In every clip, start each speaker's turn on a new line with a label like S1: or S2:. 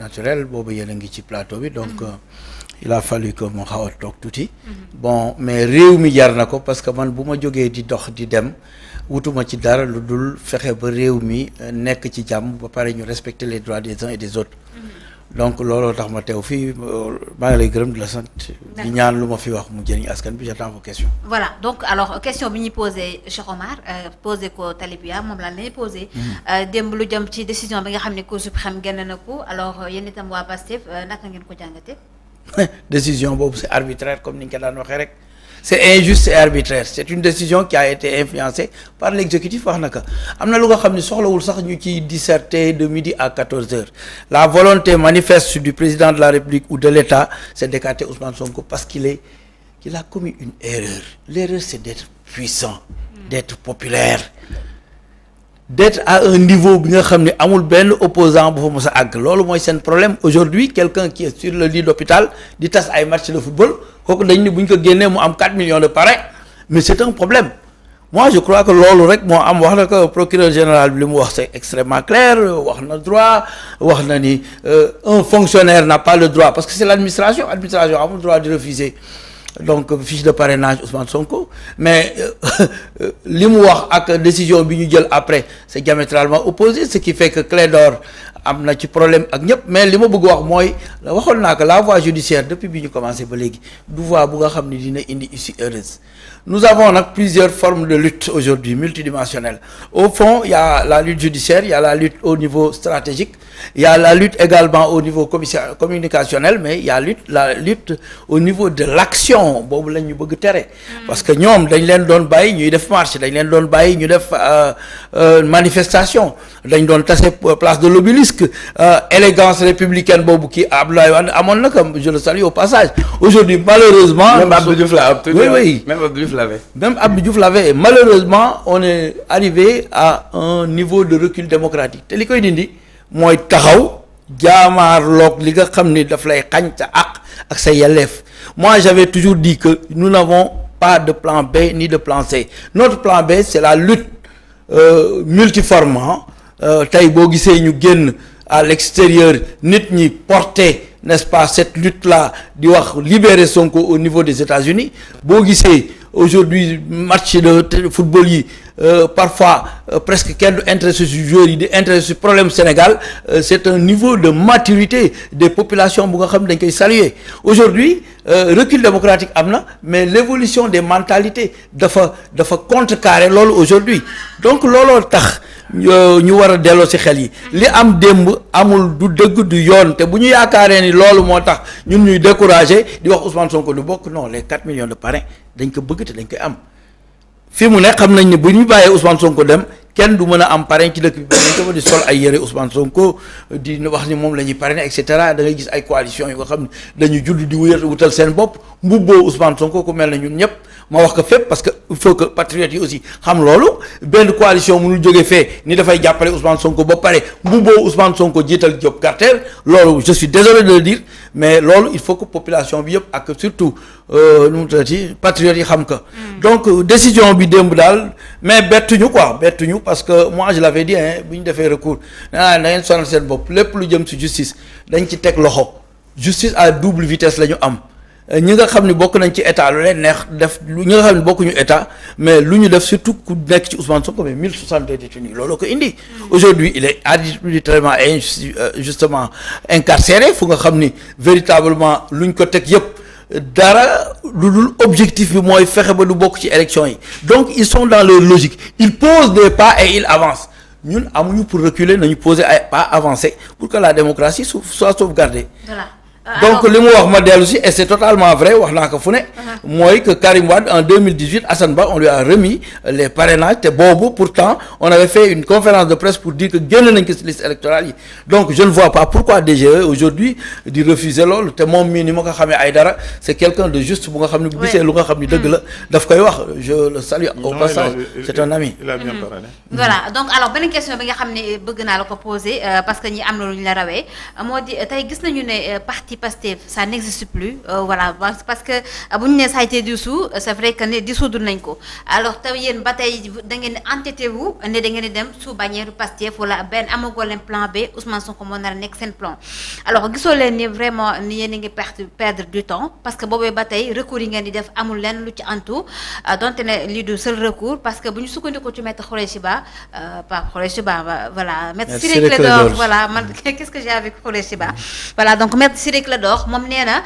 S1: naturel boobu yéen a ngi ci plateau bi donc il a fallu que mu xaw a toog tuuti. Bon mais réew mi jar na ko parce que man bu ma jógee di dox di dem wutuma ci dara lu dul fexe ba réew mi nekk ci jàmm ba pare ñu respecter les droits des uns et des autres. Donc looloo tax ma teew fii maa ngi lay gërëm di la sant. di ñaan lu ma fi wax mu jëriñ askan bi j'attends vos questions.
S2: Voilà donc alors question bi ñuy posé Cheikh Omar posé ko Talibia moom laa lay posé. démb lu jëm ci décision bi nga xam ne Cour suprême génn na ko alors yéen itam waa Pastef naka ngeen ko jàngatee.
S1: décision boobu c'est arbitraire comme ni nga ko daan waxee rek. C'est injuste et arbitraire. C'est une décision qui a été influencée par l'exécutif wax na ko am na lu nga xam ne soxlawul sax ñu ciy disserter de midi à 14h la volonté manifeste du président de la République ou de l'État c'est d'écarter Ousmane Sonko parce qu'il a commis une erreur. L'erreur c'est d'être puissant, d'être populaire, d'être à un niveau bi nga xam ne amul benn opposant bu fa mos a àgg loolu mooy seen problème aujourd'hui quelqu'un qui est sur le lit d'hôpital di tas ay match de football kooku dañ ni bu ñu ko génnee mu am 4 millions de parrains mais c'est un problème. Moi je crois que loolu rek moo am wax na ko procureur général bi li mu wax c'est extrêmement clair wax na droit wax na ni un fonctionnaire n'a pas le droit parce que c'est l'administration amul droit de refuser donc fiche de parrainage Ousmane Sonko mais li mu wax ak décision bi ñu jël après c'est diamétralement opposé ce qui fait que Clédor am na ci problème ak ñëpp mais li ma bëgg wax mooy waxoon naa que la voie judiciaire depuis bi ñu commencé ba léegi du voie bu nga xam ne dina indi issue heureuse. Nous avons nag plusieurs formes de lutte aujourd'hui multidimensionnelles. Au fond, il y a la lutte judiciaire, il y a la lutte au niveau stratégique, il y a la lutte également au niveau communicationnel, mais il y a la lutte au niveau de l'action boobu la ñu bëgg tere. Parce que ñoom dañ leen doon bàyyi ñuy def marche dañ leen doon bàyyi ñu def manifestation dañ doon tase place de l'Obélisque élégance républicaine boobu kii Abdoulaye Wade amoon na comme je le salue au passage. Aujourd'hui malheureusement.
S3: Même Abdou Diouf l'a obtenu.
S1: Oui. Même Abdou Diouf l'avait. Malheureusement on est arrivé à un niveau de recul démocratique te li koy dindi mooy taxaw jaamaarloog li nga xam ni daf lay xañ sa àq ak sa yelleef. Moi j'avais toujours dit que nous n'avons pas de plan B ni de plan C. Notre plan B c'est la lutte multiforme tey boo gisee ñu génn à l'extérieur nit ñi porter n'est-ce pas cette lutte-là di wax libérer Sonko au niveau des États-Unis boo gisee aujourd'hui match de football yi parfois presque kenn du intéressé ci joueurs yi di intéressé ci problème Sénégal c'est un niveau de maturité des populations bu nga xam dañ koy saluer aujourd'hui recul démocratique am na mais l'évolution des mentalités dafa contrecarrer loolu aujourd'hui donc looloo tax ñu war a delloo ci xel yi li am démb amul du dëgg du yoon te bu ñu yaakaaree ni loolu moo tax ñun ñuy décourager di wax Ousmane Sonko du bokk non les 4 millions de parrains dañ ko bëgg te dañ koy am fi mu ne xam nañ ne bu ñu bàyyee Ousmane Sonko dem kenn du mën a am parrain ci dëkk bi dañ ko di sol ay yëre Ousmane Sonko di wax ni moom la ñuy parrainer et cetera da ngay gis ay coalition yu nga xam ne dañu judd di wutal seen bopp mbubboo Ousmane Sonko ku mel ne ñun ñëpp ma wax ko fépp parce que il faut que patriotes yi aussi xam loolu benn coalition mënul jóge fee ni dafay jàppale Ousmane Sonko ba pare mbubboo Ousmane Sonko jiital Diop Carter loolu je suis désolé de le dire mais loolu il faut que population bi yëpp ak surtout nu mu tuddati patriotes yi xam ko. Donc décision bi démb daal mais bettuñu parce que moi je l'avais dit bu ñu defee recours da ngeen sonal seen bopp lépp lu jëm ci justice dañ ci teg loxo justice à double vitesse la ñu am. ñi nga xam ne bokk nañ ci état lu leen neex def ñi nga xam ne bokkuñu état mais lu ñu def surtout ku nekk ci Ousmane Sonko mais 1062 détenus loolu ko indi. Aujourd'hui il est arbitrairement et justement incarcéré fu nga xam ni véritablement luñ ko teg yëpp dara lu dul objectif bi mooy fexe ba du bokk ci élection yi donc ils sont dans leur logique ils posent des pas et ils avancent ñun amuñu pour reculer nañu poser ay pas avancer pour que la démocratie soit sauvegardée. Voilà. Donc li mu wax ma dellu si et c'est totalement vrai wax naa ko fu ne mooy que Karim Wade en 2018 Assane Ba on lui a remis les parrainages te boobu pourtant on avait fait une conférence de presse pour dire que génn nañ ko ci liste électorale yi donc je ne vois pas pourquoi DGE aujourd'hui di refuser loolu te moom mii ni ma ko xamee ay dara c'est quelqu'un de juste bu nga xam ne bu gisee lu nga xam ni dëgg la daf koy wax je le salue au passage c'est un ami.
S3: Il a bien parrainé.
S2: Voilà donc alors beneen question bi nga xam ne bëgg naa la ko poser parce que ñi am na lu ñu la rawee moo di tey gis nañu ne parti parti Pastef ça n'existe plus voilà parce que bu ñu nee ça a été dissous c'est vrai que ne dissoudre nañ ko alors te yéen ba tey da ngeen entêté wu ne da ngeen di dem sous bannière Pastef wala benn amagoo leen plan B Ousmane Sonko moo nar a nekk seen plan alors gisoo leen ni vraiment ni yéen a ngi perdre du temps parce que boobee ba tey recours yi ngeen di def amul leen lu ci antu donte ne lii du seul recours parce que bu ñu sukkandikoo ci maître Khoureychi Ba pas Khoureychi Ba voilà maître Ciré Clédor voilà man qu'est-ce que j'ai avec Khoureychi Ba voilà donc maître Ciré Clédor moom nee na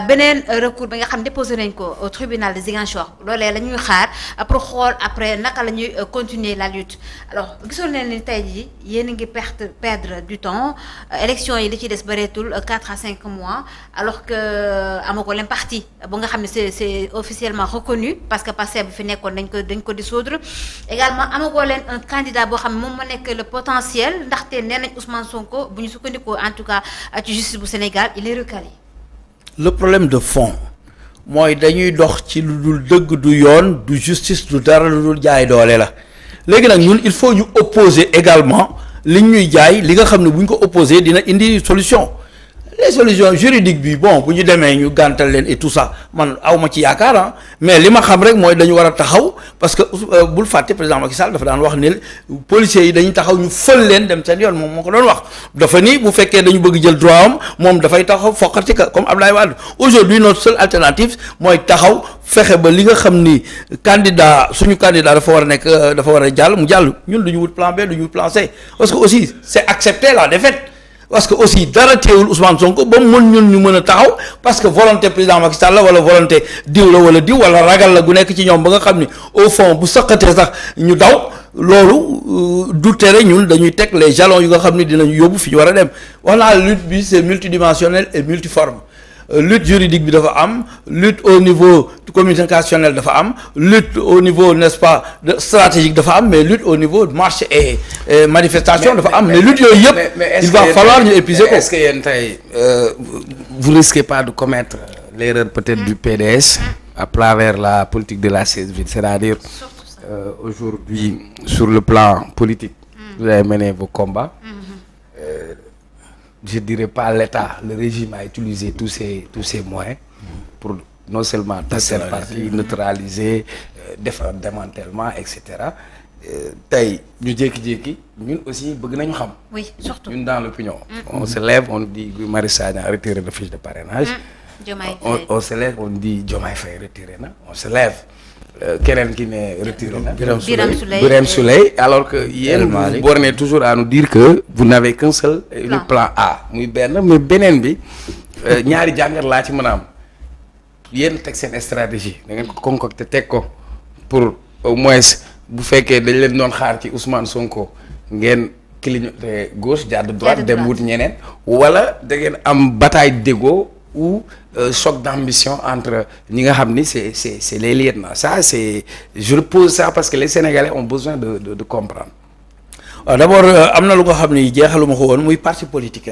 S2: beneen recours bi nga xam déposé nañ ko au tribunal de Ziguinchor loolee la ñuy xaar pour xool après naka la ñuy continuer la lutte alors gisoon nañ ni tey jii yéen a ngi perdre du temps élection yi li ci des bëreetul 4 à 5 mois alors que amako leen parti bu nga xam ne c'est officiellement reconnu parce que Pastef bi fi nekkoon dañ ko dissoudre également amako leen un candidat boo xam ne moom moo nekk le potentiel ndaxte nee nañ Ousmane Sonko bu ñu sukkandikoo en tout cas ci justice bu Sénégal il est recalé.
S1: Le problème de fond mooy dañuy dox ci lu dul dëgg du yoon du justice du dara lu dul jaay doole la léegi nag ñun il faut ñu opposer également li ñuy jaay li nga xam ne bu ñu ko opposer dina indi solution les solutions juridiques bi bon bu ñu demee ñu gàntal leen et tout ça man awma ci yaakaar mais li ma xam rek mooy dañu war a taxaw parce que bul fàtte président Macky Sall dafa daan wax ne policiers yi dañuy taxaw ñu fël leen dem seen yoon moom moo ko doon wax dafa ni bu fekkee dañu bëgg jël droit am moom dafay taxaw foqati ka comme Abdoulaye Wade aujourd'hui notre seule alternative mooy taxaw fexe ba li nga xam ni suñu candidat dafa war a nekk dafa war a jàll mu jàll ñun duñu wut plan B duñu wut plan C parce que aussi c'est accepter la défaite parce que aussi dara teewul Ousmane Sonko ba ñun ñu mën a taxaw parce que volonté président Macky Sall la wala volonté diw la wala diw wala ragal la gu nekk ci ñoom ba nga xam ni au fond bu saqatee sax ñu daw loolu du tere ñun dañuy teg les jalons yu nga xam ni dinañu yóbbu fi ñu war a dem wax naa lutte bi c'est multidimensionnel et multiforme lutte juridique bi dafa am lutte au niveau communicationnel dafa am lutte au niveau n'est-ce pas stratégique dafa am mais lutte au niveau de marche et manifestation dafa am mais lutte yooyu yëpp il va falloir ñu épuiser ko.
S3: est-ce que yéen tey vous risquez pas de commettre l'erreur peut-être du PDS à travers la politique de la chaise vide c'est-à-dire aujourd'hui sur le plan politique vous avez mené vos combats je dirais pas l'État, le régime a utilisé tous ces moyens pour non seulement tasser le parti, neutraliser, défendre démantèlement, etc. Tey ñu jékki-jékki ñun aussi bëgg nañu xam.
S2: Oui, surtout.
S3: Ñun dans l'opinion. On se lève, on dit Guy Marius Sagna retiré de fiche de parrainage. On se lève, on dit Diomaye Faye retiré na. On se lève. Keneen ki ne retiré na Birame Souleye alors que yéen vous bornez toujours à nous dire que vous n'avez qu'un seul plan A muy benn mais beneen bi ñaari jàngat laa ci mën a am yéen teg seen stratégie da ngeen ko concocté teg ko pour au moins bu fekkee dañ leen doon xaar ci Ousmane Sonko ngeen clignoter gauche jàdd droite dem wut ñeneen wala da ngeen am bataille d'ego ou choc d'ambition entre ñi nga xam ni c'est les lieutenants ça c'est je pose ça parce que les Sénégalais ont besoin de comprendre.
S1: waaw d'abord am na lu nga xam ni jeexaluma ko woon muy parti politique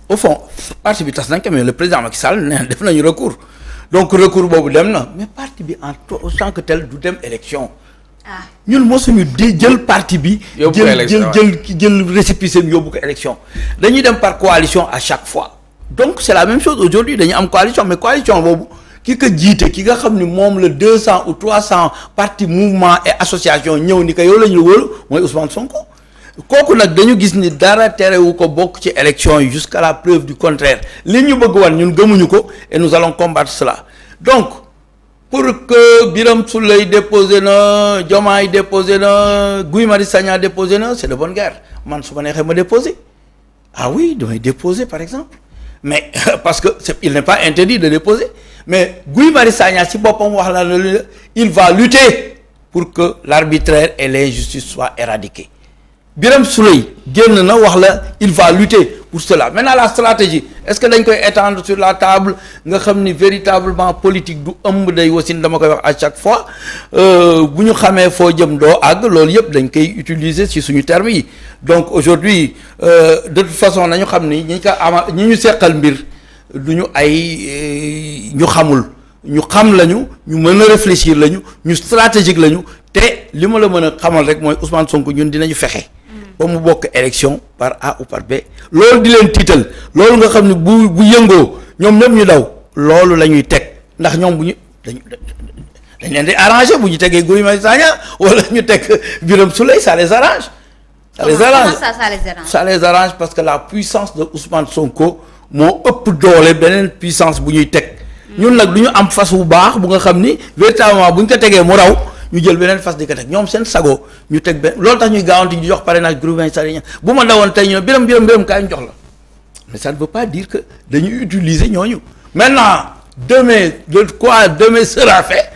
S1: au fond parti bi tas nañ ko mais le président Macky Sall nee def nañu recours donc recours boobu dem na mais parti bi en tant que tel du dem élection. ñun mosuñu di jël parti bi. jël récépissé yóbbu ko élection dañuy dem par coalition à chaque fois. Donc c'est la même chose aujourd'hui dañu am coalition mais coalition boobu ki ko jiite ki nga xam ni moom la 200 ou 300 partis mouvements et associations ñëw ni ko yow la ñu wóolu mooy Ousmane Sonko kooku nag dañu gis ni dara terewu ko bokk ci élection yi jusqu'à la preuve du contraire li ñu bëgg wan ñun gëmuñu ko et nous allons combattre cela donc pour que Birame Souleye déposé na Diomaye déposé na Guy Marius Sagna déposé na c'est de bonne guerre man su ma neexee ma déposé ah oui damay déposer par exemple mais parce que il n'est pas interdit de déposer mais Guy Marius Sagna si boppam wax la ne il va lutter pour que l'arbitraire et l'injustice soient éradiqués Birame Souleye génn na wax la il va lutter pour cela maintenant la stratégie est-ce que dañ koy étendre sur la table nga xam ni véritablement politique du ëmb day wasin dama koy wax à chaque fois bu ñu xamee foo jëm doo àgg loolu yëpp dañ koy utiliser ci suñu termes yi donc aujourd'hui de toute façon nañu xam ni ñi ñu seqal mbir du ñu ay ñu xamul ñu xam lañu ñu mën a réfléchir lañu ñu stratégique lañu te li ma la mën a xamal rek mooy Ousmane Sonko ñun dinañu fexe ba mu bokk élection par A ou par B loolu di leen tiital loolu nga xam ne bu yëngoo ñoom ñëpp ñu daw loolu la ñuy teg ndax ñoom bu ñu dañ leen di arranger bu ñu tegee Guy Marius Sagna wala ñu teg Birame Souleye ça les arrange. ça les arrange ça les arrange parce que la puissance de Ousmane Sonko moo ëpp doole beneen puissance bu ñuy teg. ñun nag du ñu am fas bu baax bu nga xam ni véritablement bu ñu ko tegee mu raw ñu jël beneen fas di ko teg ñoom seen sago ñu teg benn loolu tax ñuy gaawanti ñu jox parrainage Guy Marius Sagna bu ma dawoon tey ñu ne Birame kaay ñu jox la mais ça ne veut pas dire que dañuy utiliser ñooñu maintenant demain sera fait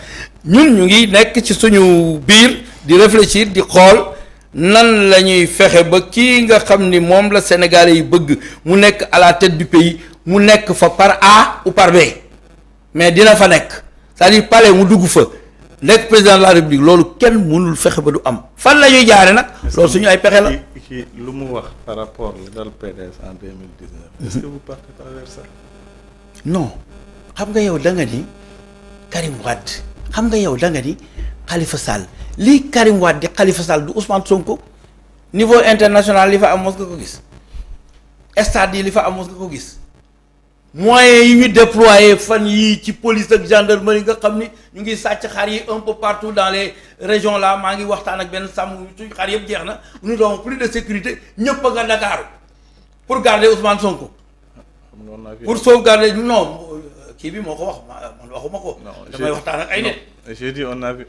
S1: ñun ñu ngi nekk ci suñu biir di réfléchir di xool nan la ñuy fexe ba kii nga xam ni moom la Sénégalais yi bëgg mu nekk à la tête du pays mu nekk fa par A ou par B mais dina fa nekk c'est-à-dire palais mu dugg fa nekk président de la République loolu kenn mënul fexe ba du am fan la ñuy jaare nag loolu suñu ay pexe la.
S4: kii lu mu wax par rapport dal PDS en 2019. Est-ce que vous partez pas vers ça?
S1: non xam nga yow da nga ni Karim Wade xam nga yow da nga ni Khalifa Sall lii Karim Wade di Khalifa Sall du Ousmane Sonko niveau international li fa am mos nga ko gis stade yi li fa am mos nga ko gis moyens yi ñu déployé fan yii ci police ak gendarmerie nga xam ni ñu ngi sàcc xar yi un peu partout dans les régions là maa ngi waxtaan ak benn sàmm suñu xar yëpp jeex na nous avons plus de sécurité ñëpp a nga Dakar pour garder Ousmane Sonko pour sauvegarder non kii bi moo ko wax man waxuma ko. damay waxtaan ak ay nit.
S4: j'ai dit on a vu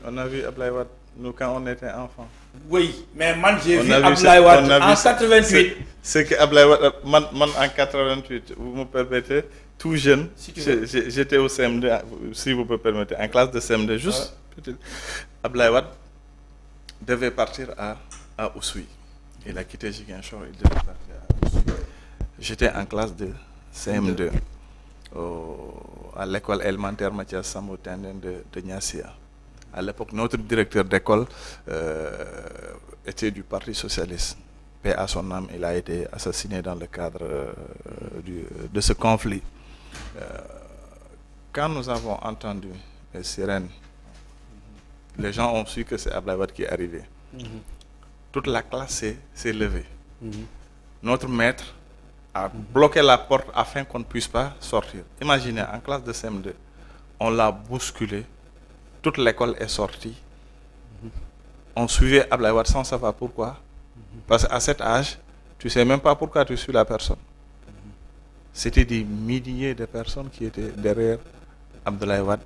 S4: Ablaye Wade nous quand on était enfant.
S1: oui mais man j'ai vu Ablaye Wade en 88.
S4: c'est que Ablaye Wade man en 88 vous me permettez tout jeune. Si j'étais au CM2 si vous me permettez en classe de CM2 juste peut-être Ablaye Wade devait partir à Oussouye. Il a quitté Ziguinchor, il devait partir à Oussouye. J'étais en classe de CM2 à l'école élémentaire Mathias Sambou Tandène de Niassia. À l'époque, notre directeur d'école était du Parti socialiste. Paix à son âme, il a été assassiné dans le cadre de ce conflit. Quand nous avons entendu les sirènes, les gens ont su que c'est Ablaye Wade qui est arrivé. Toute la classe s'est levée. Notre maître a bloqué la porte afin qu'on ne puisse pas sortir. Imaginez, en classe de CM2, on l'a bousculé, toute l'école est sortie. On suivait Ablaye Wade sans savoir pourquoi. Parce qu'à cet âge, tu ne sais même pas pourquoi tu suis la personne. C'était des milliers de personnes qui étaient derrière Abdoulaye Wade.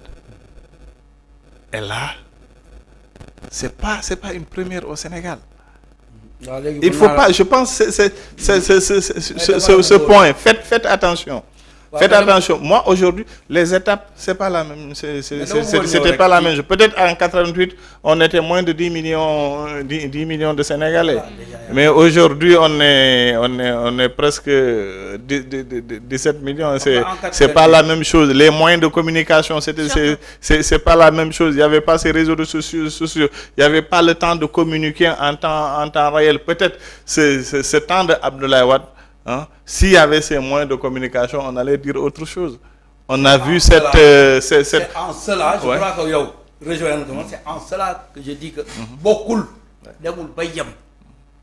S4: Et là, c'est pas une première au Sénégal. Il faut pas, je pense, ce point, faites attention. Faites attention. Moi, aujourd'hui, les étapes, c'est pas la même. C'était pas la même chose. Peut-être en 88, on était moins de 10 millions de Sénégalais. Mais aujourd'hui, on est presque 17 millions. C'est pas la même chose. Les moyens de communication, c'est pas la même chose. Il n'y avait pas ces réseaux sociaux. Il n'y avait pas le temps de communiquer en temps réel. Peut-être ce temps de Abdoulaye Wade. Hein? S'il y avait ces moyens de communication, on allait dire autre chose. On a vu cette... C'est
S1: en cela, je crois que c'est en cela que je dis que beaucoup de